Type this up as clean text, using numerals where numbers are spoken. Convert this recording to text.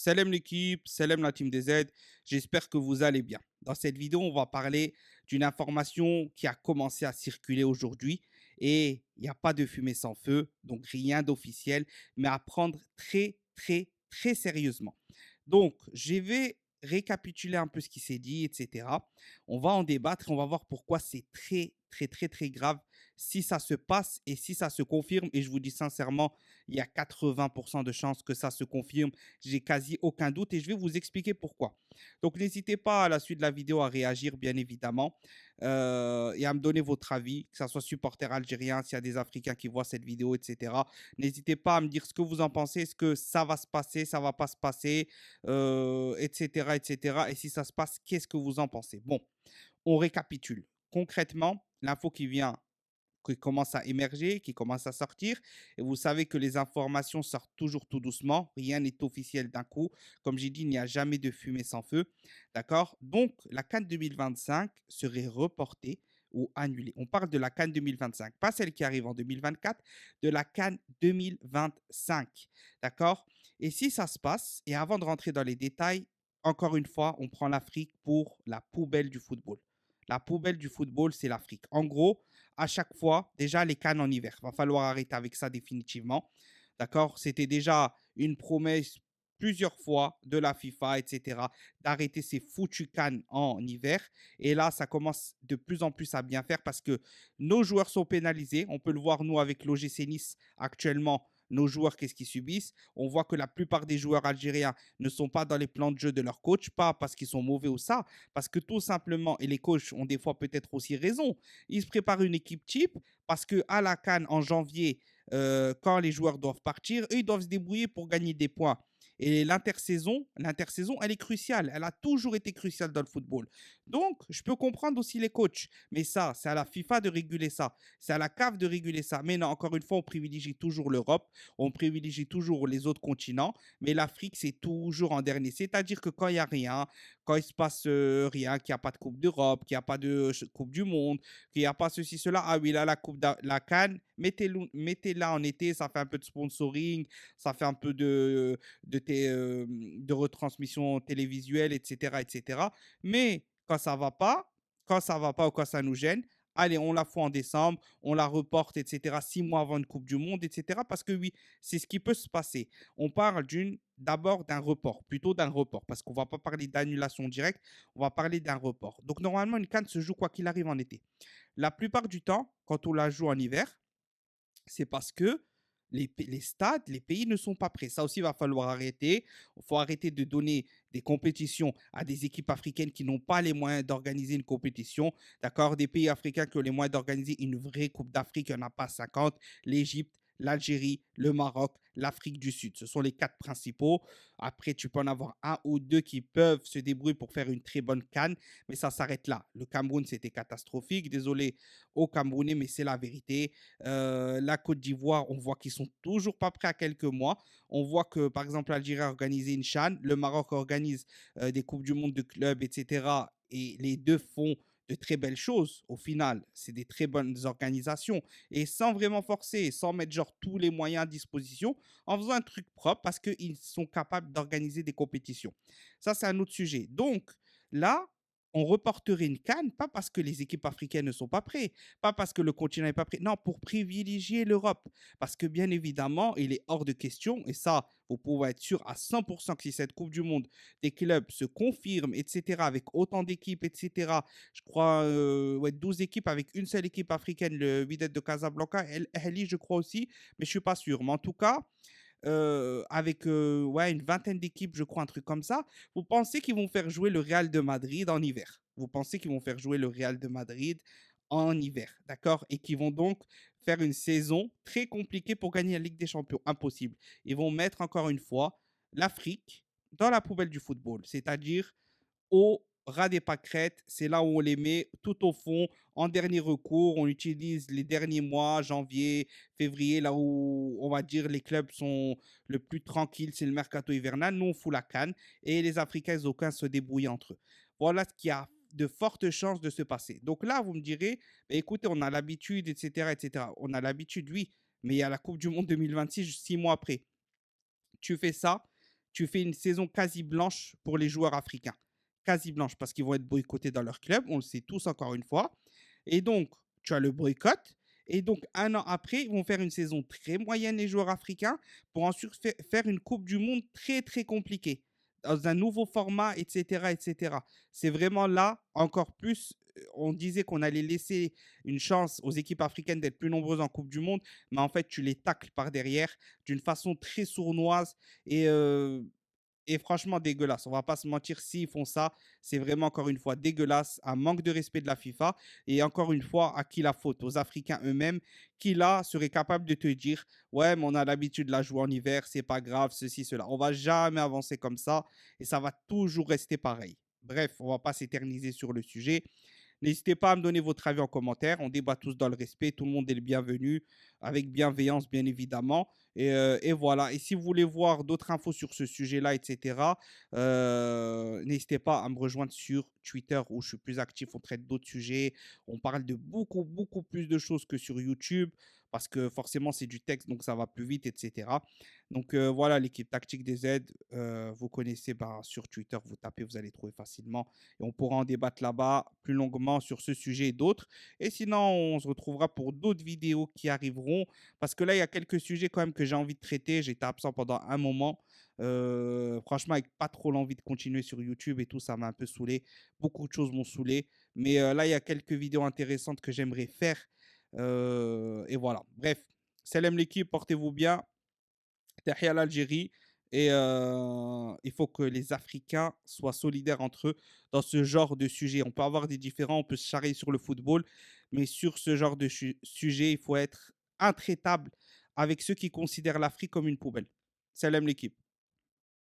Salam l'équipe, salam la team des Z, j'espère que vous allez bien. Dans cette vidéo, on va parler d'une information qui a commencé à circuler aujourd'hui et il n'y a pas de fumée sans feu, donc rien d'officiel, mais à prendre très sérieusement. Donc, je vais récapituler un peu ce qui s'est dit, etc. On va en débattre et on va voir pourquoi c'est très grave si ça se passe et si ça se confirme. Et je vous dis sincèrement, il y a 80% de chances que ça se confirme. J'ai quasi aucun doute et je vais vous expliquer pourquoi. Donc, n'hésitez pas à la suite de la vidéo à réagir, bien évidemment, et à me donner votre avis, que ce soit supporter algérien, s'il y a des Africains qui voient cette vidéo, etc. N'hésitez pas à me dire ce que vous en pensez. Est-ce que ça va se passer, ça va pas se passer, etc., etc. Et si ça se passe, qu'est-ce que vous en pensez? Bon, on récapitule. Concrètement, l'info qui commence à émerger, qui commence à sortir. Et vous savez que les informations sortent toujours tout doucement. Rien n'est officiel d'un coup. Comme j'ai dit, il n'y a jamais de fumée sans feu. D'accord? Donc, la CAN 2025 serait reportée ou annulée. On parle de la CAN 2025, pas celle qui arrive en 2024, de la CAN 2025. D'accord? Et si ça se passe, et avant de rentrer dans les détails, encore une fois, on prend l'Afrique pour la poubelle du football. La poubelle du football, c'est l'Afrique. En gros, à chaque fois, déjà les cannes en hiver. Va falloir arrêter avec ça définitivement. D'accord? C'était déjà une promesse plusieurs fois de la FIFA, etc., d'arrêter ces foutues cannes en hiver. Et là, ça commence de plus en plus à bien faire parce que nos joueurs sont pénalisés. On peut le voir, nous, avec l'OGC Nice actuellement. Nos joueurs, qu'est-ce qu'ils subissent? On voit que la plupart des joueurs algériens ne sont pas dans les plans de jeu de leur coach, pas parce qu'ils sont mauvais ou ça, parce que tout simplement, et les coachs ont des fois peut-être aussi raison, ils se préparent une équipe type parce que à la CAN en janvier, quand les joueurs doivent partir, eux, ils doivent se débrouiller pour gagner des points. Et l'intersaison, elle est cruciale. Elle a toujours été cruciale dans le football. Donc, je peux comprendre aussi les coachs. Mais ça, c'est à la FIFA de réguler ça. C'est à la CAF de réguler ça. Mais non, encore une fois, on privilégie toujours l'Europe. On privilégie toujours les autres continents. Mais l'Afrique, c'est toujours en dernier. C'est-à-dire que quand il n'y a rien, quand il se passe rien, qu'il n'y a pas de Coupe d'Europe, qu'il n'y a pas de Coupe du Monde, qu'il n'y a pas ceci, cela. Ah oui, là, la CAN, mettez-la en été, ça fait un peu de sponsoring, ça fait un peu de retransmission télévisuelle, etc., etc. Mais quand ça va pas ou quand ça nous gêne, allez, on la fout en décembre, on la reporte, etc., 6 mois avant une Coupe du Monde, etc. Parce que oui, c'est ce qui peut se passer. On parle d'abord d'un report, plutôt d'un report, parce qu'on ne va pas parler d'annulation directe, on va parler d'un report. Donc normalement, une CAN se joue quoi qu'il arrive en été. La plupart du temps, quand on la joue en hiver, c'est parce que les stades, les pays ne sont pas prêts. Ça aussi, il va falloir arrêter. Il faut arrêter de donner des compétitions à des équipes africaines qui n'ont pas les moyens d'organiser une compétition. D'accord? Des pays africains qui ont les moyens d'organiser une vraie Coupe d'Afrique, il n'y en a pas 50. L'Égypte, l'Algérie, le Maroc, l'Afrique du Sud. Ce sont les quatre principaux. Après, tu peux en avoir un ou deux qui peuvent se débrouiller pour faire une très bonne canne, mais ça s'arrête là. Le Cameroun, c'était catastrophique. Désolé aux Camerounais, mais c'est la vérité. La Côte d'Ivoire, on voit qu'ils sont toujours pas prêts à quelques mois. On voit que, par exemple, l'Algérie a organisé une CHAN, le Maroc organise des Coupes du Monde de clubs, etc. Et les deux font de très belles choses. Au final, c'est des très bonnes organisations. Et sans vraiment forcer, sans mettre genre tous les moyens à disposition, en faisant un truc propre parce qu'ils sont capables d'organiser des compétitions. Ça, c'est un autre sujet. Donc, là, on reporterait une canne, pas parce que les équipes africaines ne sont pas prêtes, pas parce que le continent n'est pas prêt, non, pour privilégier l'Europe. Parce que bien évidemment, il est hors de question, et ça, vous pouvez être sûr à 100% que si cette Coupe du Monde des clubs se confirme, etc., avec autant d'équipes, etc., je crois, ouais, 12 équipes avec une seule équipe africaine, le Wydad de Casablanca, El Ahly, je crois aussi, mais je ne suis pas sûr. Mais en tout cas, avec ouais, une vingtaine d'équipes, je crois, un truc comme ça, vous pensez qu'ils vont faire jouer le Real de Madrid en hiver? Vous pensez qu'ils vont faire jouer le Real de Madrid en hiver, d'accord? Et qu'ils vont donc faire une saison très compliquée pour gagner la Ligue des Champions? Impossible. Ils vont mettre encore une fois l'Afrique dans la poubelle du football, c'est-à-dire au ras des pâquerettes, c'est là où on les met tout au fond, en dernier recours. On utilise les derniers mois, janvier, février, là où on va dire les clubs sont le plus tranquilles, c'est le mercato hivernal. Nous, on fout la canne et les Africains, ils aucun se débrouillent entre eux. Voilà ce qui a de fortes chances de se passer. Donc là, vous me direz, bah, écoutez, on a l'habitude, etc., etc. On a l'habitude, oui, mais il y a la Coupe du Monde 2026, 6 mois après. Tu fais ça, tu fais une saison quasi blanche pour les joueurs africains. Quasi blanche, parce qu'ils vont être boycottés dans leur club, on le sait tous encore une fois. Et donc, tu as le boycott. Et donc, un an après, ils vont faire une saison très moyenne, les joueurs africains, pour ensuite faire une Coupe du Monde très, très compliquée, dans un nouveau format, etc. etc. C'est vraiment là, encore plus, on disait qu'on allait laisser une chance aux équipes africaines d'être plus nombreuses en Coupe du Monde, mais en fait, tu les tacles par derrière d'une façon très sournoise et franchement dégueulasse. On va pas se mentir, s'ils font ça, c'est vraiment encore une fois dégueulasse, un manque de respect de la FIFA. Et encore une fois, à qui la faute? Aux Africains eux-mêmes, qui là seraient capables de te dire, ouais, mais on a l'habitude de la jouer en hiver, c'est pas grave, ceci, cela. On va jamais avancer comme ça et ça va toujours rester pareil. Bref, on va pas s'éterniser sur le sujet. N'hésitez pas à me donner votre avis en commentaire. On débat tous dans le respect. Tout le monde est le bienvenu, avec bienveillance, bien évidemment. Et voilà. Et si vous voulez voir d'autres infos sur ce sujet-là, etc., n'hésitez pas à me rejoindre sur Twitter où je suis plus actif. On traite d'autres sujets. On parle de beaucoup, beaucoup plus de choses que sur YouTube parce que forcément, c'est du texte, donc ça va plus vite, etc. Donc voilà, l'équipe tactique des Z, vous connaissez ben, sur Twitter, vous tapez, vous allez trouver facilement et on pourra en débattre là-bas plus longuement sur ce sujet et d'autres. Et sinon, on se retrouvera pour d'autres vidéos qui arriveront parce que là, il y a quelques sujets quand même que j'ai envie de traiter. J'étais absent pendant un moment. Franchement, avec pas trop l'envie de continuer sur YouTube et tout, ça m'a un peu saoulé. Beaucoup de choses m'ont saoulé. Mais là, il y a quelques vidéos intéressantes que j'aimerais faire. Et voilà. Bref, salam l'équipe, portez-vous bien. Tahia l'Algérie. Et il faut que les Africains soient solidaires entre eux dans ce genre de sujet. On peut avoir des différends, on peut se charrier sur le football, mais sur ce genre de sujet, il faut être intraitable avec ceux qui considèrent l'Afrique comme une poubelle. Salam l'équipe.